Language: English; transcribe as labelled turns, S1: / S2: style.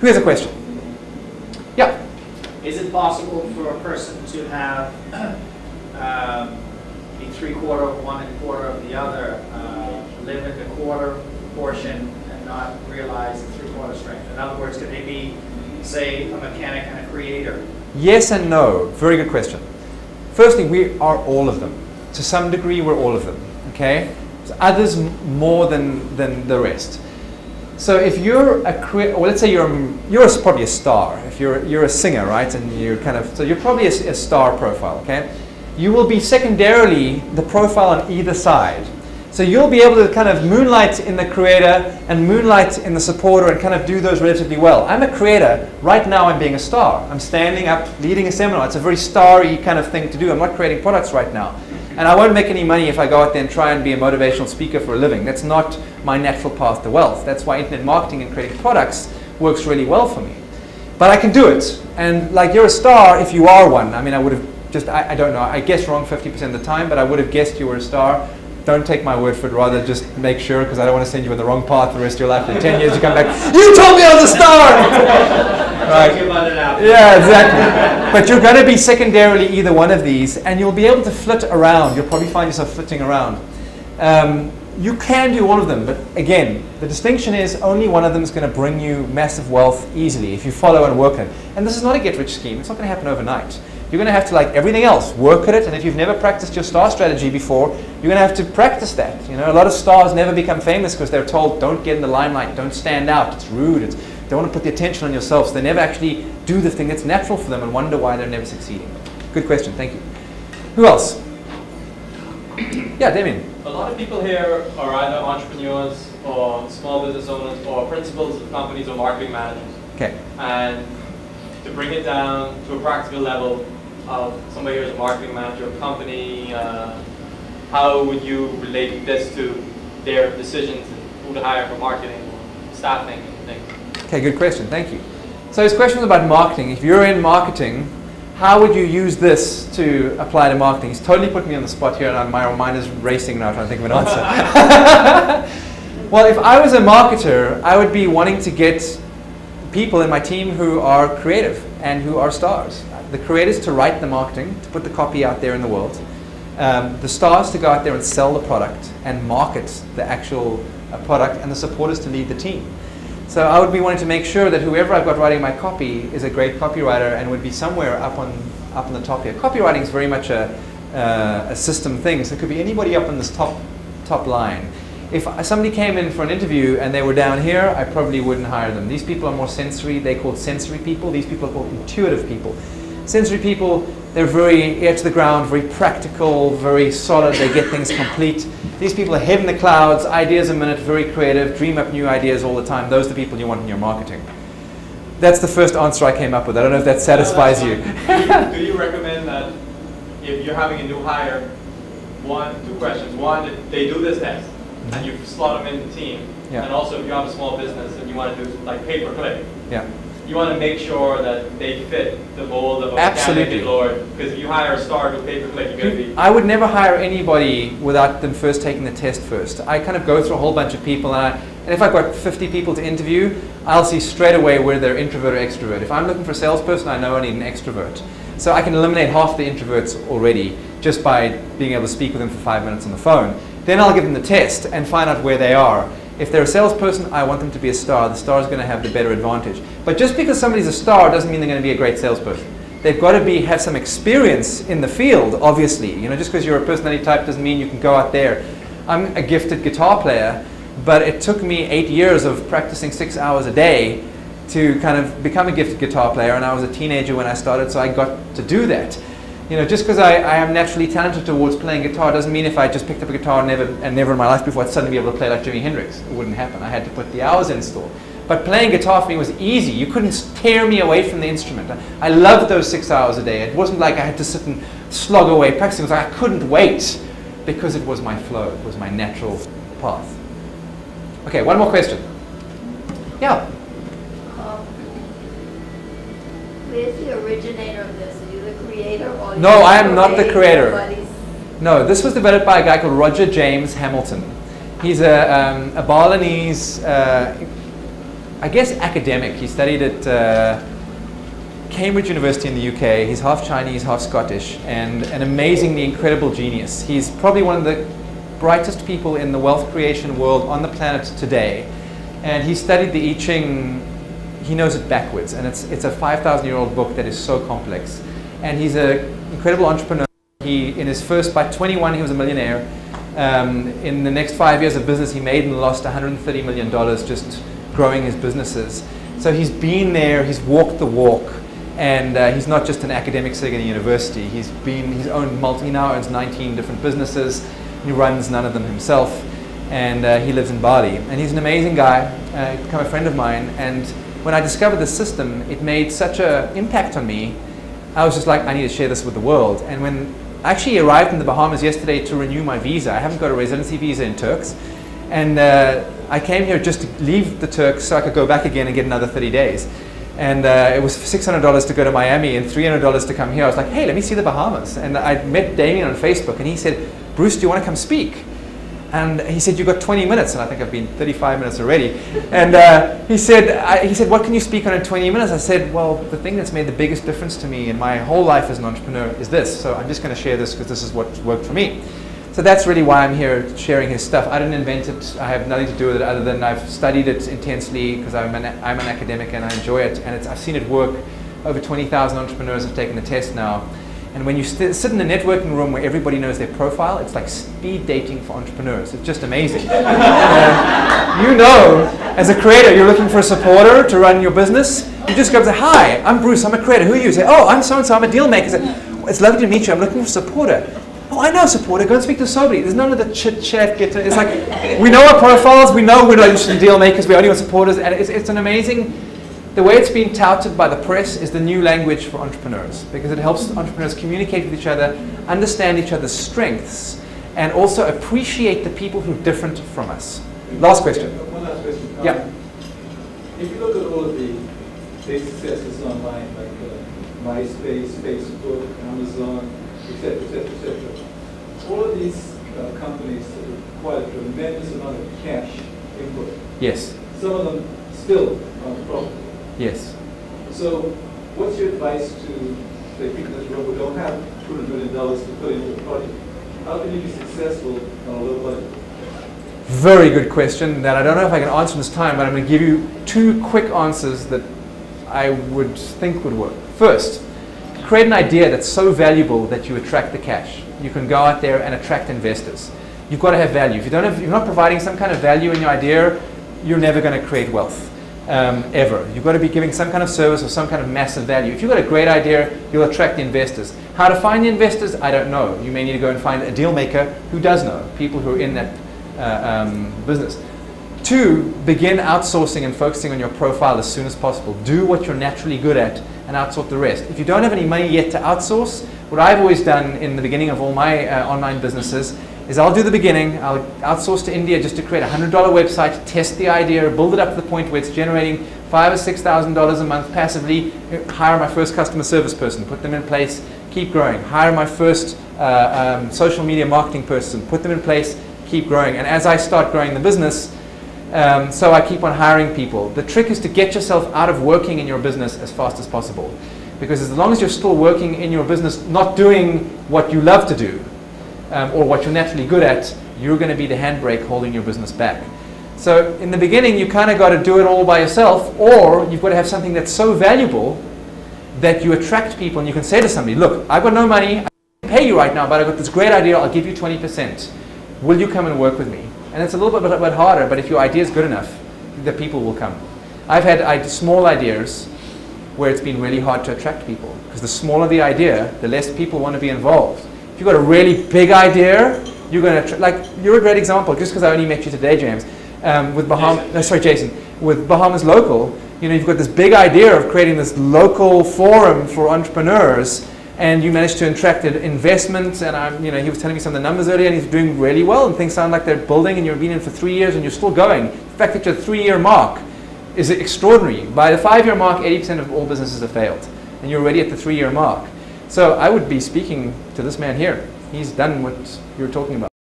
S1: Who has a question? Yeah.
S2: Is it possible for a person to have be 3/4 of one and 1/4 of the other, live in the quarter portion and not realize the 3/4 strength? In other words, could they be, say, a mechanic and a creator?
S1: Yes and no. Very good question. Firstly, we are all of them. To some degree, we're all of them. Okay? So others more than the rest. So if you're a or let's say you're probably a star. If you're a singer, right, and you're so you're probably a star profile. Okay? You will be secondarily the profile on either side. So you'll be able to kind of moonlight in the creator and moonlight in the supporter and kind of do those relatively well. I'm a creator. Right now I'm being a star. I'm standing up, leading a seminar. It's a very starry kind of thing to do. I'm not creating products right now. And I won't make any money if I go out there and try and be a motivational speaker for a living. That's not my natural path to wealth. That's why internet marketing and creating products works really well for me. But I can do it. And like, you're a star if you are one. I mean, I would have just, I don't know, I guess wrong 50% of the time, but I would have guessed you were a star. Don't take my word for it, rather just make sure, because I don't want to send you on the wrong path for the rest of your life. In 10 years you come back, you told me I was a star! Right. Yeah, exactly. But you're going to be secondarily either one of these, and you'll be able to flit around. You'll probably find yourself flitting around. You can do all of them, but again, the distinction is only one of them is going to bring you massive wealth easily if you follow and work it. And this is not a get-rich scheme. It's not going to happen overnight. You're going to have to, like everything else, work at it. And if you've never practiced your star strategy before, you're going to have to practice that. You know, a lot of stars never become famous because they're told, don't get in the limelight, don't stand out, it's rude, they want to put the attention on yourself. So they never actually do the thing that's natural for them and wonder why they're never succeeding. Good question, thank you. Who else? Yeah, Damien.
S3: A lot of people here are either entrepreneurs or small business owners or principals of companies or marketing managers.
S1: Okay.
S3: And to bring it down to a practical level of somebody who's a marketing manager of a company, how would you relate this to their decisions and who to hire for marketing or staffing and things?
S1: Okay, good question, thank you. So his question was about marketing. If you're in marketing, how would you use this to apply to marketing? He's totally put me on the spot here, and my mind is racing now trying to think of an answer. Well, if I was a marketer, I would be wanting to get people in my team who are creative and who are stars. The creators to write the marketing, to put the copy out there in the world. The stars to go out there and sell the product and market the actual product, and the supporters to lead the team. So I would be wanting to make sure that whoever I've got writing my copy is a great copywriter and would be somewhere up on the top here. Copywriting is very much a system thing, so it could be anybody up on this top line. If somebody came in for an interview and they were down here, I probably wouldn't hire them. These people are more sensory. They're called sensory people. These people are called intuitive people. Sensory people, they're very ear to the ground, very practical, very solid. They get things complete. These people are head in the clouds, ideas a minute, very creative, dream up new ideas all the time. Those are the people you want in your marketing. That's the first answer I came up with. I don't know if that satisfies you.
S3: Do you recommend that if you're having a new hire, two questions. One, that they do this test, and you slot them in the team.
S1: Yeah.
S3: And also, if you have a small business and you want to do like pay-per-click,
S1: yeah,
S3: you want to make sure that they fit the mold of a
S1: absolutely
S3: Lord. Because if you hire a star to pay-per-click, you're going to be...
S1: I would never hire anybody without them first taking the test first. I kind of go through a whole bunch of people, and if I've got 50 people to interview, I'll see straight away whether they're introvert or extrovert. If I'm looking for a salesperson, I know I need an extrovert. So I can eliminate half the introverts already just by being able to speak with them for 5 minutes on the phone. Then I'll give them the test and find out where they are. If they're a salesperson, I want them to be a star. The star is going to have the better advantage. But just because somebody's a star doesn't mean they're going to be a great salesperson. They've got to have some experience in the field, obviously. You know, just because you're a personality type doesn't mean you can go out there. I'm a gifted guitar player, but it took me 8 years of practicing 6 hours a day to kind of become a gifted guitar player, and I was a teenager when I started, so I got to do that. You know, just because I am naturally talented towards playing guitar doesn't mean if I just picked up a guitar and never in my life before I'd suddenly be able to play like Jimi Hendrix. It wouldn't happen. I had to put the hours in still. But playing guitar for me was easy. You couldn't tear me away from the instrument. I loved those 6 hours a day. It wasn't like I had to sit and slog away practicing. It was like I couldn't wait because it was my flow. It was my natural path. Okay, one more question. Yeah?
S4: Where's the originator of this? Are you the creator? Or
S1: No, I am not the creator. No, this was developed by a guy called Roger James Hamilton. He's a Balinese I guess, academic. He studied at Cambridge University in the UK. He's half Chinese, half Scottish, and an amazingly incredible genius. He's probably one of the brightest people in the wealth creation world on the planet today. And he studied the I Ching. He knows it backwards, and it's a 5,000-year-old book that is so complex. And he's an incredible entrepreneur. By 21, he was a millionaire. In the next 5 years of business, he made and lost $130 million just growing his businesses. So he's been there, he's walked the walk, and he's not just an academic sitting in a university. He now owns 19 different businesses. He runs none of them himself, and he lives in Bali. And he's an amazing guy, become a friend of mine. And when I discovered this system, it made such an impact on me. I was just like, I need to share this with the world. And when I actually arrived in the Bahamas yesterday to renew my visa, I haven't got a residency visa in Turks, and I came here just to leave the Turks so I could go back again and get another 30 days. And it was $600 to go to Miami and $300 to come here. I was like, hey, let me see the Bahamas. And I met Damien on Facebook, and he said, Bruce, do you want to come speak? And he said, you've got 20 minutes. And I think I've been 35 minutes already. And he said, what can you speak on in 20 minutes? I said, well, the thing that's made the biggest difference to me in my whole life as an entrepreneur is this. So I'm just going to share this because this is what worked for me. So that's really why I'm here sharing his stuff. I didn't invent it. I have nothing to do with it other than I've studied it intensely because I'm an academic and I enjoy it. And I've seen it work. Over 20,000 entrepreneurs have taken the test now. And when you sit in a networking room where everybody knows their profile, it's like speed dating for entrepreneurs. It's just amazing. You know, as a creator, you're looking for a supporter to run your business. You just go and say, hi, I'm Bruce, I'm a creator. Who are you? You say, oh, I'm so-and-so, I'm a deal maker. Say, it's lovely to meet you, I'm looking for a supporter. Oh, I know a supporter, go and speak to somebody. There's none of the chit-chat. It's like, we know our profiles, we know we're not interested in deal makers, we only want supporters, and it's an amazing, the way it's being touted by the press is the new language for entrepreneurs, because it helps entrepreneurs communicate with each other, understand each other's strengths, and also appreciate the people who are different from us. Last question.
S5: One last question.
S1: Yeah.
S5: If you look at all of the big successes online, like MySpace, Facebook, Amazon, etc., etc., etc., all of these companies require a tremendous amount of cash input.
S1: Yes.
S5: Some of them still aren't profitable.
S1: Yes.
S5: So what's your advice to the people in this room who don't have $200 million to put into a project? How can you be successful on a low budget?
S1: Very good question that I don't know if I can answer in this time, but I'm going to give you two quick answers that I would think would work. First, create an idea that's so valuable that you attract the cash. You can go out there and attract investors. You've got to have value. If you're not providing some kind of value in your idea, you're never going to create wealth. Ever. You've got to be giving some kind of service or some kind of massive value. If you've got a great idea, you'll attract the investors. How to find the investors, I don't know. You may need to go and find a deal maker who does know, people who are in that business. Two, begin outsourcing and focusing on your profile as soon as possible. Do what you're naturally good at and outsource the rest. If you don't have any money yet to outsource, what I've always done in the beginning of all my online businesses is I'll do the beginning, I'll outsource to India just to create a $100 website, test the idea, build it up to the point where it's generating $5,000 or $6,000 a month passively, hire my first customer service person, put them in place, keep growing, hire my first social media marketing person, put them in place, keep growing. And as I start growing the business, so I keep on hiring people. The trick is to get yourself out of working in your business as fast as possible. Because as long as you're still working in your business, not doing what you love to do, or what you're naturally good at, you're going to be the handbrake holding your business back. So in the beginning, you kind of got to do it all by yourself, or you've got to have something that's so valuable that you attract people, and you can say to somebody, look, I've got no money, I can't pay you right now, but I've got this great idea, I'll give you 20%. Will you come and work with me? And it's a little bit harder, but if your idea is good enough, the people will come. I've had small ideas where it's been really hard to attract people, because the smaller the idea, the less people want to be involved. If you've got a really big idea, you're going to, like, you're a great example, just because I only met you today, James, with Jason, with Bahamas Local, you know, you've got this big idea of creating this local forum for entrepreneurs, and you managed to attract investment, and he was telling me some of the numbers earlier, and he's doing really well, and things sound like they're building, and you've been in for 3 years, and you're still going. The fact that you're at the 3-year mark is extraordinary. By the 5-year mark, 80% of all businesses have failed, and you're already at the 3-year mark. So I would be speaking to this man here. He's done what you're talking about.